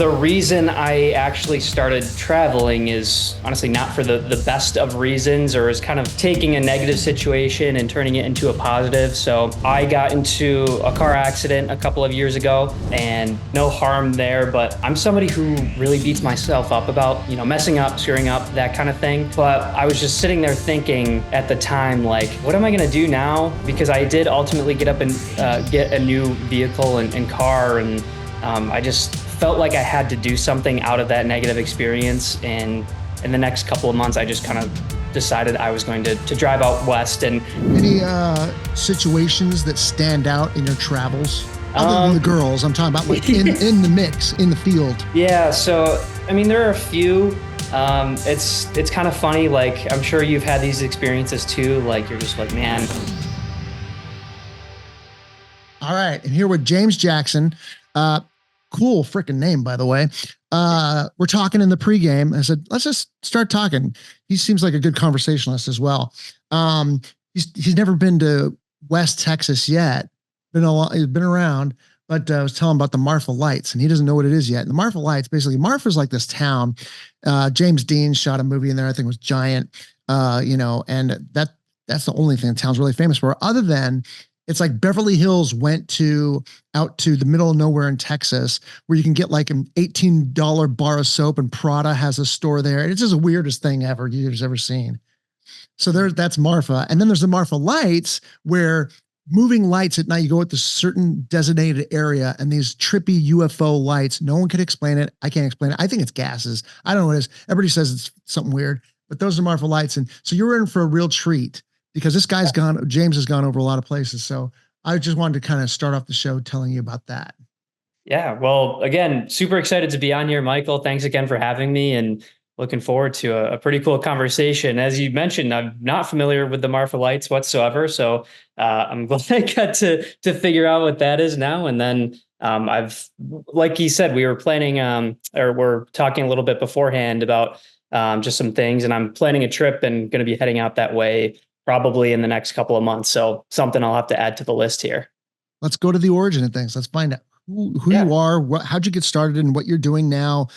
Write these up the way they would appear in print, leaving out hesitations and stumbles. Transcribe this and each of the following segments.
The reason I actually started traveling is honestly not for the best of reasons, or is kind of taking a negative situation and turning it into a positive. So I got into a car accident a couple of years ago, and no harm there, but I'm somebody who really beats myself up about, messing up, screwing up, that kind of thing. But I was just sitting there thinking at the time, like, what am I going to do now? Because I did ultimately get up and get a new vehicle and car, and I just felt like I had to do something out of that negative experience. And in the next couple of months, I just kind of decided I was going to drive out west. And any situations that stand out in your travels? Other than the girls, I'm talking about like in the mix, in the field. Yeah, so, I mean, there are a few. It's kind of funny. Like, I'm sure you've had these experiences too. Like, you're just like, man. All right. And here with James Jackson. Cool freaking name, by the way. We're talking in the pregame. I said, let's just start talking. He seems like a good conversationalist as well. He's never been to West Texas yet. He's been around, but I was telling him about the Marfa Lights, and he doesn't know what it is yet. And the Marfa Lights, basically, Marfa's like this town. James Dean shot a movie in there. I think it was Giant. And that's the only thing the town's really famous for. Other than it's like Beverly Hills went out to the middle of nowhere in Texas, where you can get like an $18 bar of soap, and Prada has a store there. It's just the weirdest thing you've ever seen. So that's Marfa. And then there's the Marfa Lights, where moving lights at night, you go at this certain designated area, and these trippy UFO lights, no one can explain it. I can't explain it. I think it's gases. I don't know what it is. Everybody says it's something weird, but those are Marfa Lights. And so you're in for a real treat, because this guy's James has gone over a lot of places. So I just wanted to kind of start off the show telling you about that. Yeah. Well, again, super excited to be on here, Michael. Thanks again for having me, and looking forward to a pretty cool conversation. As you mentioned, I'm not familiar with the Marfa Lights whatsoever. So I'm glad I got to figure out what that is now. And then like you said, we were planning or we're talking a little bit beforehand about just some things, and I'm planning a trip and going to be heading out that way probably in the next couple of months. So something I'll have to add to the list here. Let's go to the origin of things. Let's find out who you are, how'd you get started, and what you're doing now.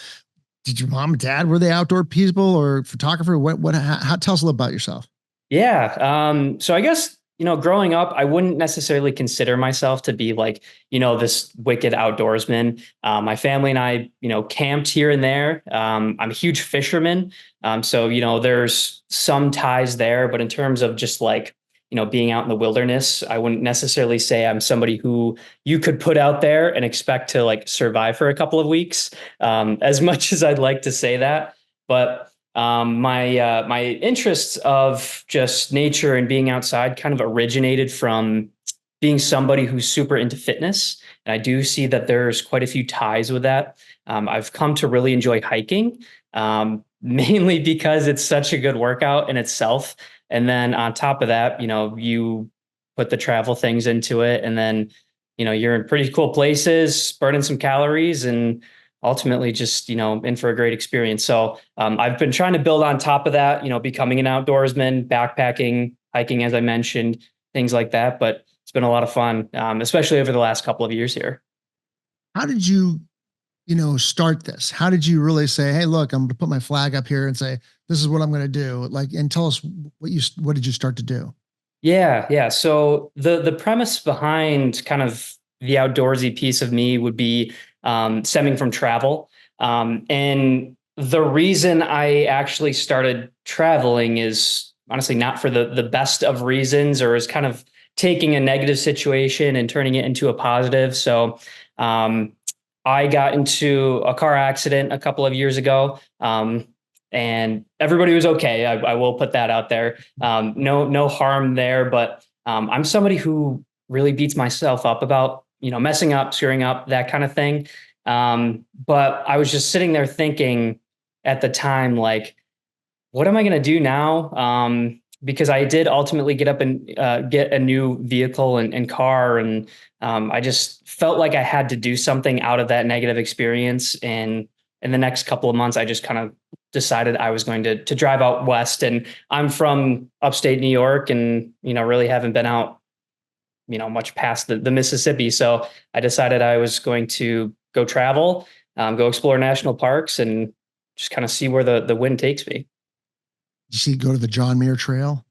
Did your mom and dad, were they outdoor people or photographer? Tell us a little about yourself. Yeah. So I guess, growing up, I wouldn't necessarily consider myself to be like, this wicked outdoorsman. My family and I, camped here and there. I'm a huge fisherman. So, there's some ties there, but in terms of just like, being out in the wilderness, I wouldn't necessarily say I'm somebody who you could put out there and expect to like survive for a couple of weeks, as much as I'd like to say that. But my interests of just nature and being outside kind of originated from being somebody who's super into fitness. And I do see that there's quite a few ties with that. I've come to really enjoy hiking, mainly because it's such a good workout in itself. And then on top of that, you put the travel things into it, and then, you're in pretty cool places, burning some calories, and ultimately just, in for a great experience. So I've been trying to build on top of that, becoming an outdoorsman, backpacking, hiking, as I mentioned, things like that. But it's been a lot of fun, especially over the last couple of years here. How did you start this? How did you really say, hey, look, I'm going to put my flag up here and say, this is what I'm going to do? Like, and tell us what did you start to do? Yeah. So the premise behind kind of the outdoorsy piece of me would be stemming from travel. And the reason I actually started traveling is honestly not for the best of reasons, or is kind of taking a negative situation and turning it into a positive. So I got into a car accident a couple of years ago. And everybody was okay. I will put that out there. No harm there, but I'm somebody who really beats myself up about, messing up, screwing up, that kind of thing. But I was just sitting there thinking at the time, like, what am I going to do now? Because I did ultimately get up and get a new vehicle and car. And I just felt like I had to do something out of that negative experience. And in the next couple of months, I just kind of decided I was going to drive out west. And I'm from upstate New York, and, really haven't been out, much past the Mississippi. So I decided I was going to go travel, go explore national parks and just kind of see where the wind takes me. You see, go to the John Muir Trail.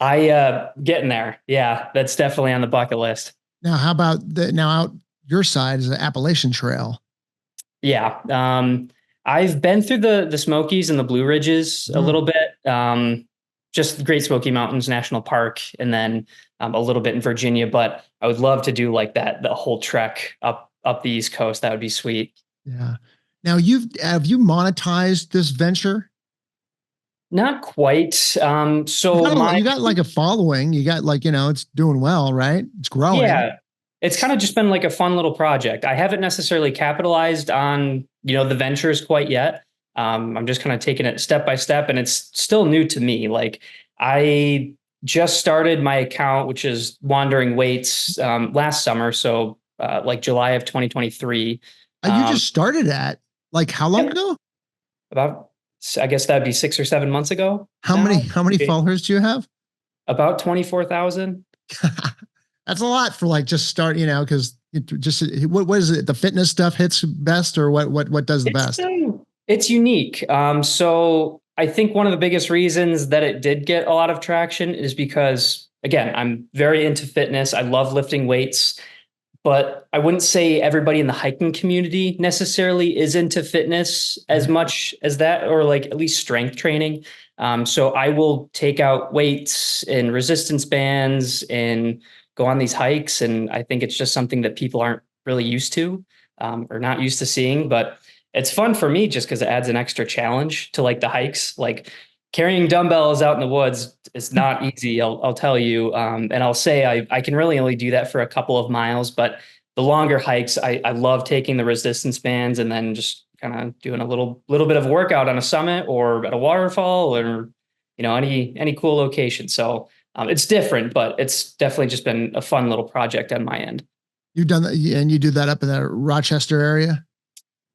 Getting there. Yeah, that's definitely on the bucket list. Now, how about now out your side is the Appalachian Trail? Yeah. I've been through the Smokies and the Blue Ridges a little bit. Just Great Smoky Mountains National Park, and then a little bit in Virginia. But I would love to do like the whole trek up the East Coast. That would be sweet. Yeah. Now have you monetized this venture? Not quite. You got like a following. You got like, it's doing well, right? It's growing. Yeah, it's kind of just been like a fun little project. I haven't necessarily capitalized on, the ventures quite yet. I'm just kind of taking it step by step, and it's still new to me. Like I just started my account, which is Wandering Weights, last summer. So like July of 2023. You just started that like how long ago? About, I guess that'd be 6 or 7 months ago. How many followers do you have? About 24,000. That's a lot for like just start, because what is it? The fitness stuff hits best, or what does the best? It's unique. So I think one of the biggest reasons that it did get a lot of traction is because, again, I'm very into fitness. I love lifting weights, but I wouldn't say everybody in the hiking community necessarily is into fitness as much as that, or like at least strength training. So I will take out weights and resistance bands and go on these hikes. And I think it's just something that people aren't really used to, or not used to seeing, but it's fun for me just because it adds an extra challenge to like the hikes. Like carrying dumbbells out in the woods is not easy, I'll tell you. And I'll say I can really only do that for a couple of miles, but the longer hikes, I love taking the resistance bands and then just kind of doing a little bit of workout on a summit or at a waterfall, or, any cool location. So it's different, but it's definitely just been a fun little project on my end. You've done that, and you do that up in the Rochester area?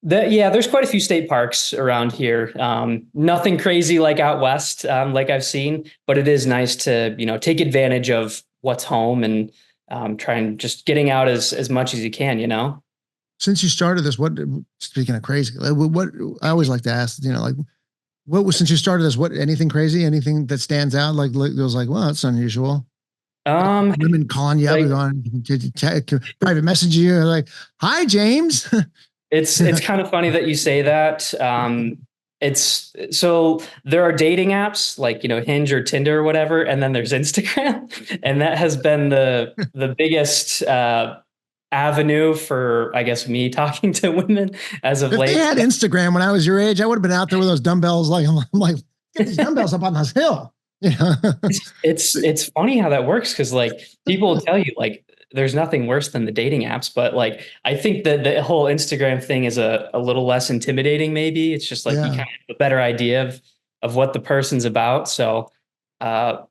Yeah, there's quite a few state parks around here. Nothing crazy like out west, like I've seen, but it is nice to, take advantage of what's home and try and just getting out as much as you can. Since you started this, speaking of crazy, what I always like to ask, since you started this, anything crazy, anything that stands out? Like it was like, well, that's unusual. Women calling you up, going to private message you, like, "Hi, James." It's kind of funny that you say that. So there are dating apps like, Hinge or Tinder or whatever, and then there's Instagram, and that has been the biggest avenue for, I guess, me talking to women as of late. If they had Instagram when I was your age, I would have been out there with those dumbbells. Like, I'm like, get these dumbbells up on this hill. It's funny how that works, because like people will tell you like there's nothing worse than the dating apps, but like I think that the whole Instagram thing is a little less intimidating. Maybe it's just like you kind of have a better idea of what the person's about. So to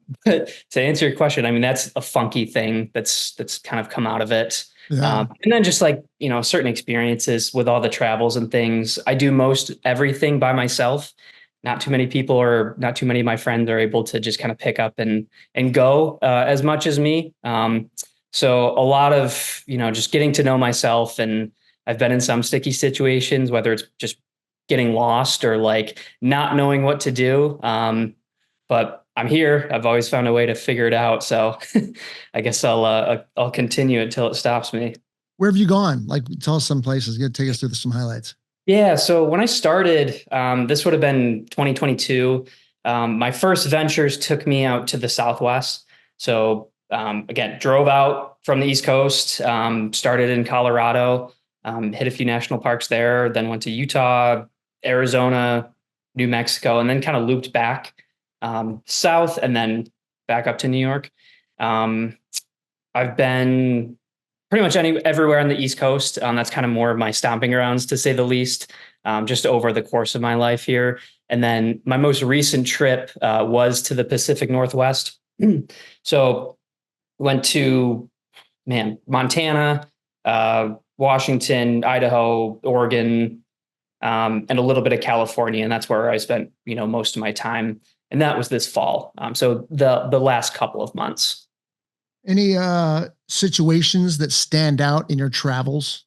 answer your question, I mean, that's a funky thing that's kind of come out of it. And then just like, certain experiences with all the travels and things. I do most everything by myself. Not too many people, or not too many of my friends are able to just kind of pick up and go as much as me. So a lot of, just getting to know myself, and I've been in some sticky situations, whether it's just getting lost or like not knowing what to do. But I'm here. I've always found a way to figure it out. So I guess I'll continue until it stops me. Where have you gone? Like, tell us some places. Take us through some highlights. Yeah. So when I started, this would have been 2022. My first ventures took me out to the Southwest. So again, drove out from the East Coast, started in Colorado, hit a few national parks there, then went to Utah, Arizona, New Mexico, and then kind of looped back south and then back up to New York. I've been pretty much everywhere on the East Coast. That's kind of more of my stomping grounds, to say the least, just over the course of my life here. And then my most recent trip was to the Pacific Northwest. So went to, Montana, Washington, Idaho, Oregon, and a little bit of California. And that's where I spent, most of my time. And that was this fall. So the last couple of months. Any situations that stand out in your travels?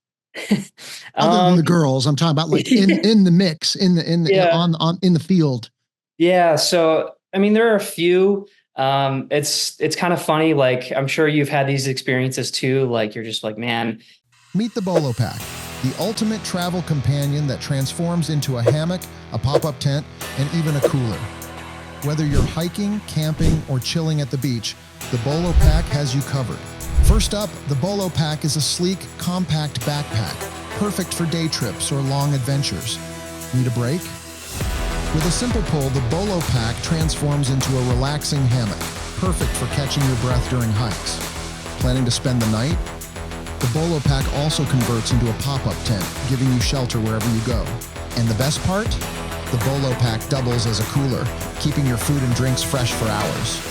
Other than the Um, girls, I'm talking about like in the mix, yeah, on in the field. yeah. So, I mean, there are a few. It's kind of funny. Like, I'm sure you've had these experiences too. Like, you're just like, man, Meet the Bolo Pack, the ultimate travel companion that transforms into a hammock, a pop-up tent, and even a cooler. Whether you're hiking, camping, or chilling at the beach, the Bolo Pack has you covered. First up, the Bolo Pack is a sleek, compact backpack, perfect for day trips or long adventures. Need a break? With a simple pull, the Bolo Pack transforms into a relaxing hammock, perfect for catching your breath during hikes. Planning to spend the night? The Bolo Pack also converts into a pop-up tent, giving you shelter wherever you go. And the best part? The Bolo Pack doubles as a cooler, keeping your food and drinks fresh for hours.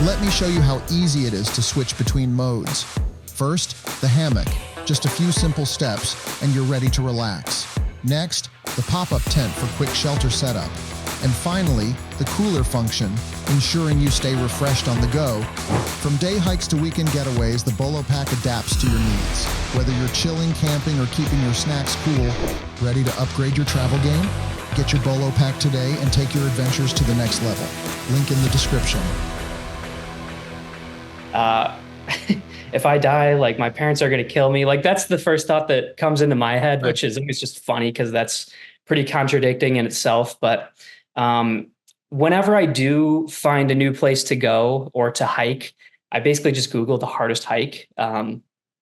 Let me show you how easy it is to switch between modes. First, the hammock. Just a few simple steps, and you're ready to relax. Next, the pop-up tent for quick shelter setup. And finally, the cooler function, ensuring you stay refreshed on the go. From day hikes to weekend getaways, the Bolo Pack adapts to your needs. Whether you're chilling, camping, or keeping your snacks cool, ready to upgrade your travel game? Get your Bolo Pack today and take your adventures to the next level. Link in the description. if I die, like my parents are going to kill me. Like that's the first thought that comes into my head, which is it's just funny because that's pretty contradicting in itself. But whenever I do find a new place to go or to hike, I basically just Google the hardest hike,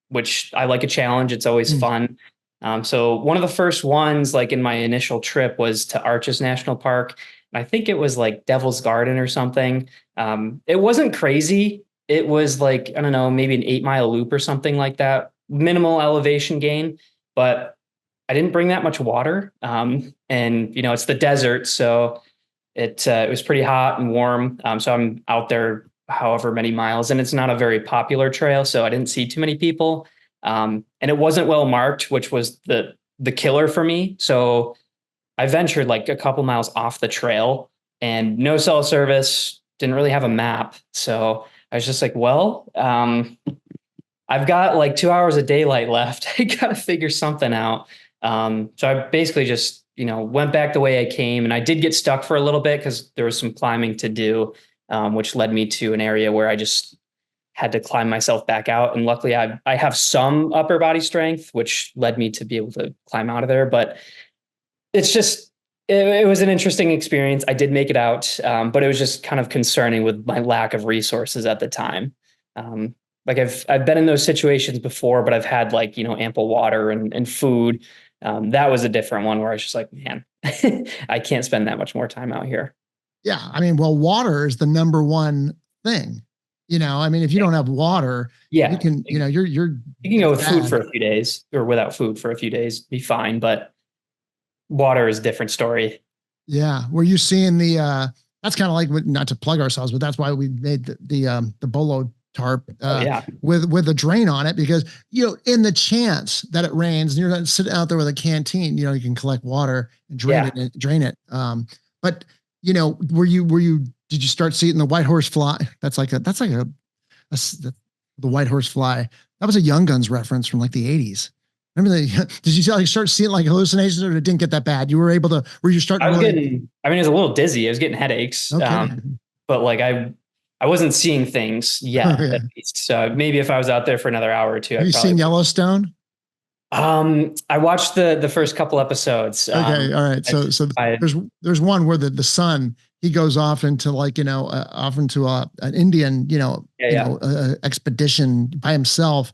which I like a challenge. It's always fun. So one of the first ones, like in my initial trip, was to Arches National Park. And I think it was like Devil's Garden or something. It wasn't crazy. It was like, I don't know, maybe an 8 mile loop or something like that. Minimal elevation gain, but I didn't bring that much water. And you know, it's the desert, so it was pretty hot and warm. So I'm out there however many miles, and it's not a very popular trail, so I didn't see too many people. And it wasn't well marked, which was the killer for me. So I ventured like a couple miles off the trail, and no cell service, didn't really have a map. So I was just like, well, I've got like 2 hours of daylight left. I got to figure something out. So I basically just, you know, went back the way I came, and I did get stuck for a little bit because there was some climbing to do, which led me to an area where I just had to climb myself back out. And luckily I have some upper body strength, which led me to be able to climb out of there. But it's just, it was an interesting experience. I did make it out, but it was just kind of concerning with my lack of resources at the time. Like I've been in those situations before, but I've had like, you know, ample water and food. That was a different one where I was just like, man, I can't spend that much more time out here. Yeah. I mean, well, water is the number one thing. You know, I mean, if you don't have water, Yeah, you can, you know, you can go with food for a few days or without food for a few days, be fine. But water is a different story. Yeah. Were you seeing that's kind of like, not to plug ourselves, but that's why we made the Bolo tarp Yeah. with a drain on it, because, you know, in the chance that it rains and you're not sitting out there with a canteen, you know, you can collect water and drain it. But you know, did you start seeing the white horse fly? That's like the white horse fly. That was a Young Guns reference from like the 80s. Remember did you like start seeing like hallucinations, or it didn't get that bad? Were you starting? I mean, it was a little dizzy. I was getting headaches. Okay. But like I wasn't seeing things yet, Okay. at least. So maybe if I was out there for another hour or two, Have you seen Yellowstone? I watched the first couple episodes. Okay. All right. So there's one where the son, he goes off into like, you know, off into an Indian, expedition by himself,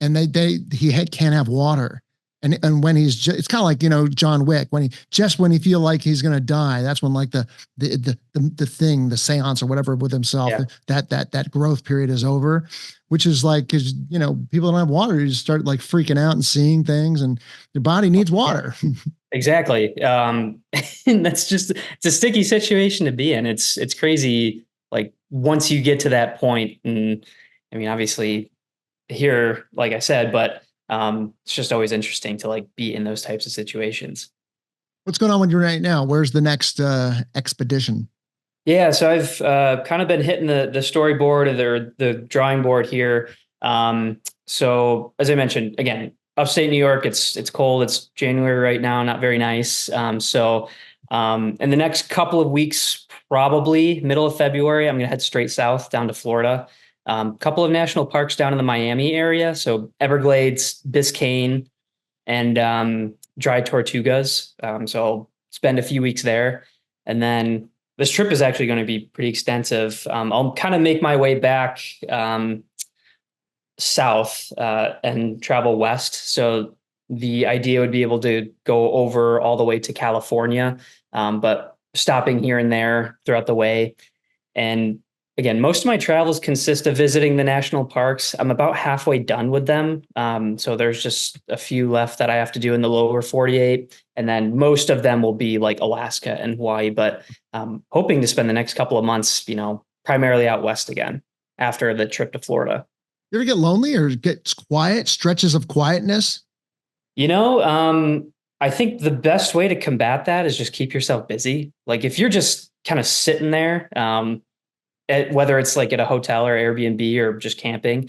and can't have water. And when it's kind of like, you know, John Wick, when he feel like he's going to die, that's when like the seance or whatever with himself, that growth period is over, which is like, cause you know, people don't have water. You just start like freaking out and seeing things, and your body needs water. Exactly. And it's a sticky situation to be in. It's crazy. Like once you get to that point, and I mean, obviously here, like I said, but it's just always interesting to like be in those types of situations. What's going on with you right now? Where's the next expedition? Yeah, so I've kind of been hitting the storyboard or the drawing board here. So as I mentioned, again, upstate New York, it's cold. It's January right now, not very nice. In the next couple of weeks, probably middle of February, I'm going to head straight south down to Florida. Couple of national parks down in the Miami area. So Everglades, Biscayne, and Dry Tortugas. So I'll spend a few weeks there. And then this trip is actually going to be pretty extensive. I'll kind of make my way back south and travel west. So the idea would be able to go over all the way to California, but stopping here and there throughout the way. And again, most of my travels consist of visiting the national parks. I'm about halfway done with them. So there's just a few left that I have to do in the lower 48. And then most of them will be like Alaska and Hawaii, but hoping to spend the next couple of months, primarily out west again after the trip to Florida. You ever get lonely or get quiet, stretches of quietness? I think the best way to combat that is just keep yourself busy. Like if you're just kind of sitting there, whether it's like at a hotel or Airbnb or just camping,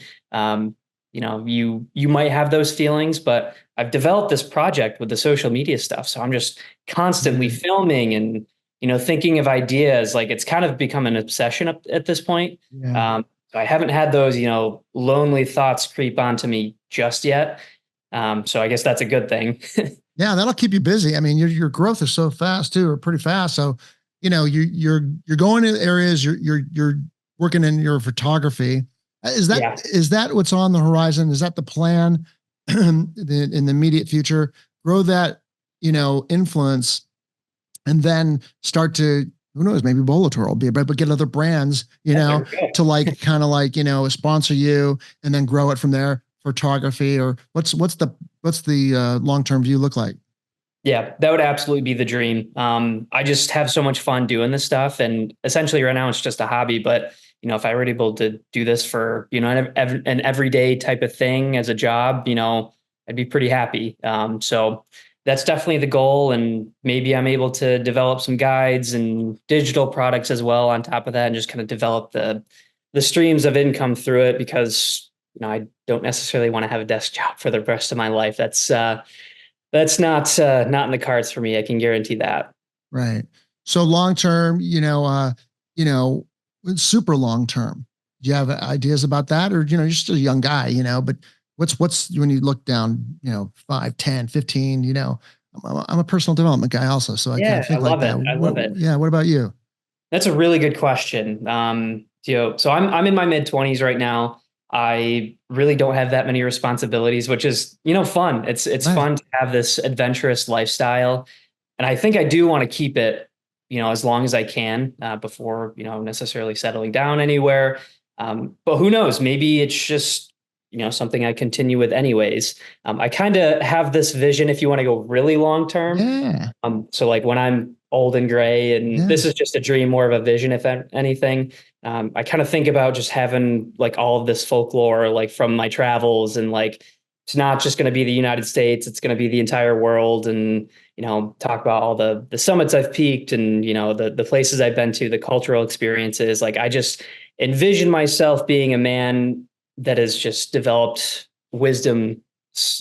you might have those feelings, but I've developed this project with the social media stuff. So I'm just constantly filming and, thinking of ideas. Like it's kind of become an obsession at this point. Yeah. I haven't had those, lonely thoughts creep onto me just yet. So I guess that's a good thing. Yeah, that'll keep you busy. I mean, your growth is so fast too, or pretty fast. So, you're going to areas, you're working in your photography. Is that what's on the horizon? Is that the plan in the immediate future? Grow that, influence, and then start to, who knows, maybe Bolotor will be, but get other brands, to like, kind of like, sponsor you and then grow it from there. Photography, or what's the long-term view look like? Yeah, that would absolutely be the dream. I just have so much fun doing this stuff, and essentially right now it's just a hobby, but if I were able to do this for, an everyday type of thing as a job, I'd be pretty happy. So that's definitely the goal. And maybe I'm able to develop some guides and digital products as well on top of that, and just kind of develop the streams of income through it, because I don't necessarily want to have a desk job for the rest of my life. That's not in the cards for me. I can guarantee that. Right. So long term, super long term. Do you have ideas about that, or you're still a young guy, but what's when you look down, 5, 10, 15, I'm a personal development guy also, so I kind of think like that. I love it. Yeah. What about you? That's a really good question. So I'm in my mid-20s right now. I really don't have that many responsibilities, which is, fun. It's Right. fun to have this adventurous lifestyle. And I think I do want to keep it, as long as I can, before, necessarily settling down anywhere. But who knows, maybe it's just, something I continue with anyways. I kind of have this vision, if you want to go really long term. Yeah. So like when I'm old and gray, and this is just a dream, more of a vision, if anything. I kind of think about just having like all of this folklore, like from my travels, and like, it's not just going to be the United States, it's going to be the entire world. And, talk about all the summits I've peaked, and, the places I've been to, the cultural experiences. Like I just envision myself being a man that has just developed wisdom,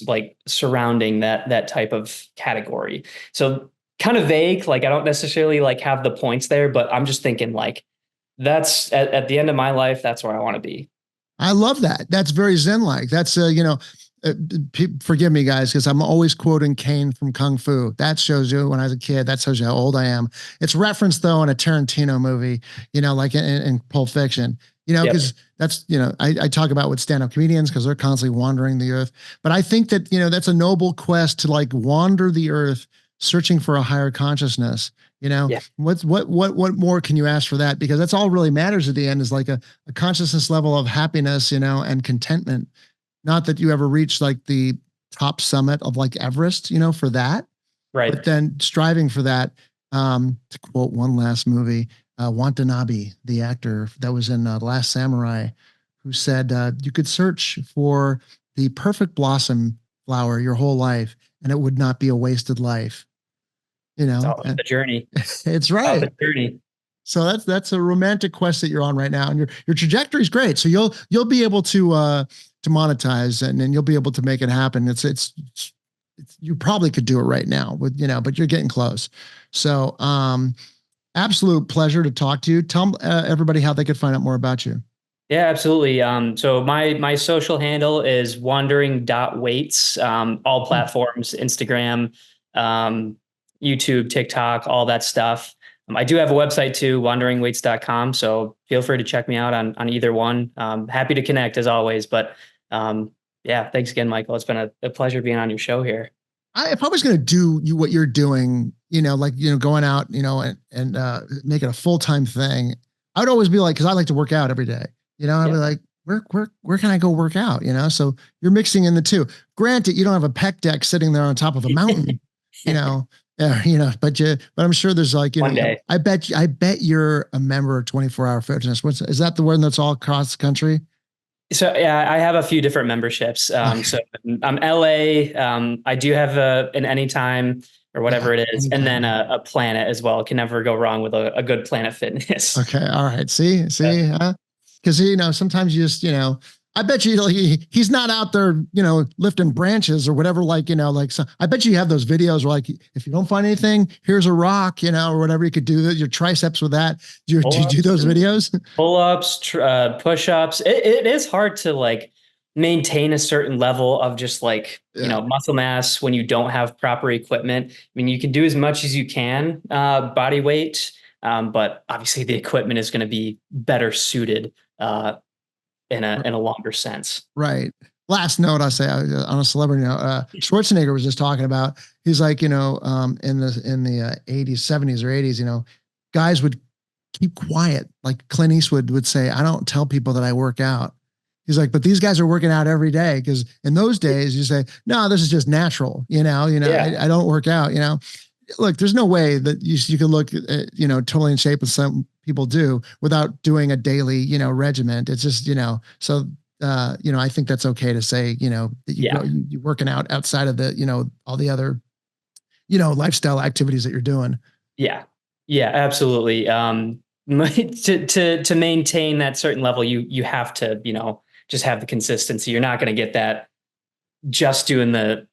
like surrounding that type of category. So kind of vague, like I don't necessarily like have the points there, but I'm just thinking like, that's at the end of my life, that's where I want to be. I love that. That's very Zen-like. That's, forgive me guys, because I'm always quoting Kane from Kung Fu. That shows you when I was a kid, that shows you how old I am. It's referenced though in a Tarantino movie, like in Pulp Fiction, because that's, I talk about with stand-up comedians because they're constantly wandering the earth. But I think that, that's a noble quest to like wander the earth, searching for a higher consciousness. What more can you ask for that? Because that's all really matters at the end, is like a consciousness level of happiness, and contentment. Not that you ever reach like the top summit of like Everest, for that. Right. But then striving for that, to quote one last movie, Watanabe, the actor that was in Last Samurai, who said, you could search for the perfect blossom flower your whole life, and it would not be a wasted life. It's all the journey. It's right. The journey. So that's a romantic quest that you're on right now, and your trajectory is great. So you'll be able to to monetize, and then you'll be able to make it happen. It's you probably could do it right now with, but you're getting close. So, absolute pleasure to talk to you. Tell everybody how they could find out more about you. Yeah, absolutely. So my social handle is wandering.weights, all platforms, Instagram, YouTube, TikTok, all that stuff. I do have a website too, wanderingweights.com. So feel free to check me out on either one. Happy to connect as always, but yeah, thanks again, Michael. It's been a pleasure being on your show here. If I was going to do what you're doing, going out, and make it a full-time thing, I would always be like, cause I like to work out every day, I'd be like, where can I go work out? So you're mixing in the two. Granted, you don't have a pec deck sitting there on top of a mountain, but I'm sure there's like, One day. I bet you're a member of 24-hour fitness. Is that the one that's all across the country? So yeah, I have a few different memberships. So I'm LA. I do have an Anytime or whatever it is. Anytime. And then a Planet as well. Can never go wrong with a good Planet Fitness. Okay. All right. See, because, sometimes you just, I bet you he's not out there, lifting branches or whatever, so I bet you have those videos where like, if you don't find anything, here's a rock, or whatever, you could do your triceps with that. Do you do those videos? Pull-ups, push-ups. It is hard to like maintain a certain level of just like, muscle mass when you don't have proper equipment. I mean, you can do as much as you can, body weight, but obviously the equipment is going to be better suited, in a longer sense. Right. Last note I'll say on a celebrity note, Schwarzenegger was just talking about, he's like, in the 80s, 70s or 80s, guys would keep quiet. Like Clint Eastwood would say, I don't tell people that I work out. He's like, but these guys are working out every day. Cause in those days you say, no, this is just natural. I don't work out, Look, there's no way that you can look, totally in shape as some people do without doing a daily, regimen. It's just, so, I think that's okay to say, that you're working out outside of the, all the other, lifestyle activities that you're doing. Yeah. Yeah, absolutely. To maintain that certain level, you have to, just have the consistency. You're not going to get that just doing the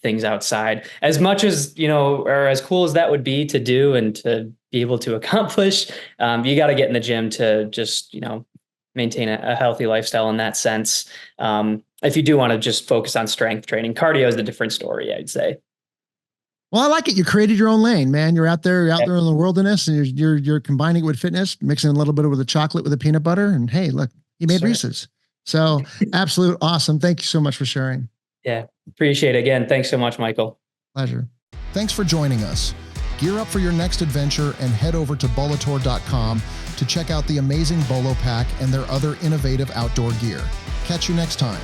things outside, as much as, or as cool as that would be to do and to be able to accomplish. You got to get in the gym to just, maintain a healthy lifestyle in that sense. If you do want to just focus on strength training, cardio is a different story, I'd say. Well, I like it. You created your own lane, man. You're out there in the wilderness, and you're combining it with fitness, mixing a little bit with the chocolate with the peanut butter. And hey, look, you made Reese's. So absolute awesome. Thank you so much for sharing. Yeah. Appreciate it. Again, thanks so much, Michael. Pleasure. Thanks for joining us. Gear up for your next adventure and head over to Bolotor.com to check out the amazing Bolo Pack and their other innovative outdoor gear. Catch you next time.